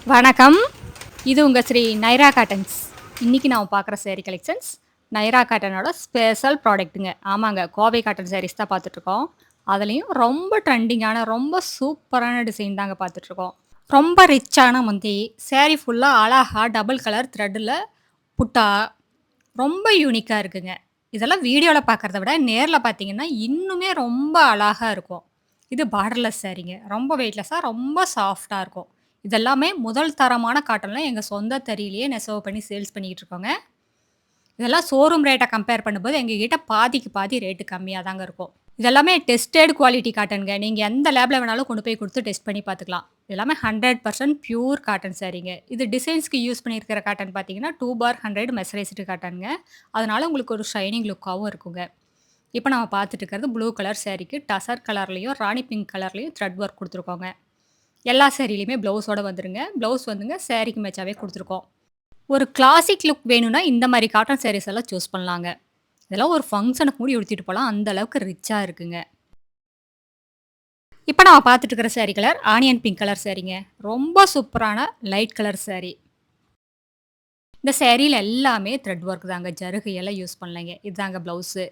வணக்கம். இது உங்க ஸ்ரீ நைரா காட்டன்ஸ். இன்னைக்கு நாம பார்க்குற சேரி கலெக்ஷன்ஸ் நைரா காட்டனோட ஸ்பெஷல் ப்ராடக்ட்டுங்க. ஆமாங்க. கோவை காட்டன் சாரீஸ் தான் பார்த்துட்ருக்கோம். அதுலயும் ரொம்ப ட்ரெண்டிங்கான, ரொம்ப சூப்பரான டிசைன் தாங்க பார்த்துட்ருக்கோம். ரொம்ப ரிச்சான முந்தி, சாரி ஃபுல்லா அழகா டபுள் கலர் த்ரெட்டுல புட்டா, ரொம்ப யூனிக்கா இருக்குங்க. இதெல்லாம் வீடியோல பார்க்கறத விட, நேர்ல பார்த்தீங்கன்னா, இன்னுமே ரொம்ப அழகா இருக்கும். இது பார்டர்லெஸ் சாரீங்க. ரொம்ப வெயிட்லெஸ்ஸா, ரொம்ப சாஃப்ட்டா இருக்கும். இதெல்லாமே முதல் தரமான காட்டன்ல எங்க சொந்த தறியிலேயே நெசவு பண்ணி சேல்ஸ் பண்ணிக்கிட்டு இருக்கோங்க. இதெல்லாம் ஷோரூம் ரேட்ட கம்பேர் பண்ணும்போது எங்ககிட்ட பாதிக்கு பாதி ரேட்டு கம்மியா தாங்க இருக்கும். இதெல்லாமே டெஸ்டட் குவாலிட்டி காட்டன்ங்க. நீங்க எந்த லேப்ல வேணாலும் கொண்டு போய் குடுத்து டெஸ்ட் பண்ணி பார்த்துக்கலாம். எல்லாமே 100% பியூர் காட்டன் சாரீங்க. இது டிசைன்ஸ்க்கு யூஸ் பண்ணியிருக்கிற காட்டன் பார்த்தீங்கன்னா, 2/100 மெர்சரைஸ்டு காட்டன்ங்க. அதனால உங்களுக்கு ஒரு ஷைனிங் லுக்காவும் இருக்குங்க. இப்ப நம்ம பார்த்துட்டு இருக்கிறது ப்ளூ கலர் சாரீக்கு டசர் கலர்லயும், ராணி பிங்க் கலர்லயும் த்ரெட் ஒர்க் குடுத்துருக்கோங்க. எல்லா சாரிலயுமே ப்ளவுஸோட வந்துருங்க. ப்ளவுஸ் வந்துங்க சாரீக்கு மேட்சாவே குடுத்துருக்கோம். ஒரு கிளாசிக் லுக் வேணும்னா, இந்த மாரி காட்டன் சாரீஸ் எல்லாம் சூஸ் பண்ணலாங்க. இதெல்லாம் ஒரு ஃபங்ஷனுக்கு கூட உடுத்திட்டு போலாம். அந்த அளவுக்கு ரிச்சா இருக்குங்க. இப்ப நம்ம பார்த்துட்டு இருக்கிற sari colour onion pink colour சாரீங்க. ரொம்ப சூப்பரான லைட் கலர் சாரி. இந்த சாரில எல்லாமே த்ரெட் ஒர்க் தாங்க. ஜருகை எல்லாம் யூஸ் பண்ணலைங்க. இதுதாங்க ப்ளவுஸு.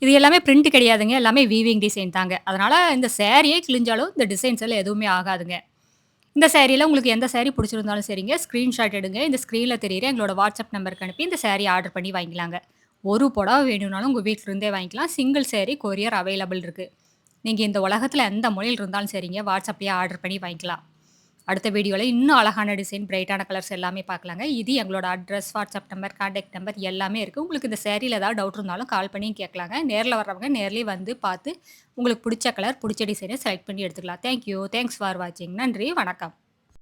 இது எல்லாமே பிரிண்ட் கிடையாதுங்க. எல்லாமே வீவிங் டிசைன் தாங்க. அதனால இந்த சாரியே கிழிஞ்சாலும் இந்த டிசைன்ஸ் எல்லாம் எதுவுமே ஆகாதுங்க. இந்த சாரில உங்களுக்கு எந்த சாரி பிடிச்சிருந்தாலும் சரிங்க, ஸ்கிரீன்ஷாட் எடுங்க. இந்த ஸ்க்ரீன்ல தெரியிற எங்களோட வாட்ஸ்அப் நம்பருக்கு அனுப்பி இந்த சாரி ஆர்டர் பண்ணி வாங்கிக்கலாங்க. ஒரு புடவ வேணும்னாலும் உங்க வீட்ல இருந்தே வாங்கிக்கலாம். சிங்கிள் சாரி கொரியர் அவைலபிள் இருக்கு. நீங்க இந்த உலகத்துல எந்த மூலையில இருந்தாலும் சரிங்க, வாட்ஸ்அப்லயே ஆர்டர் பண்ணி வாங்கிக்கலாம். அடுத்த வீடியோல இன்னும் அழகான டிசைன், பிரைட்டான கலர்ஸ் எல்லாமே பார்க்கலாங்க. இது எங்களோட address, WhatsApp number, contact number எல்லாமே இருக்கு. உங்களுக்கு இந்த சாரில ஏதாவது டவுட் இருந்தாலும் கால் பண்ணி கேட்கலாங்க. நேர்ல வர்றவங்க நேர்லயே வந்து பார்த்து உங்களுக்கு புடிச்ச கலர், புடிச்ச டிசைன செலக்ட் பண்ணி எடுத்துக்கலாம். Thank you. தேங்க்ஸ் ஃபார் வாட்சிங். நன்றி. வணக்கம்.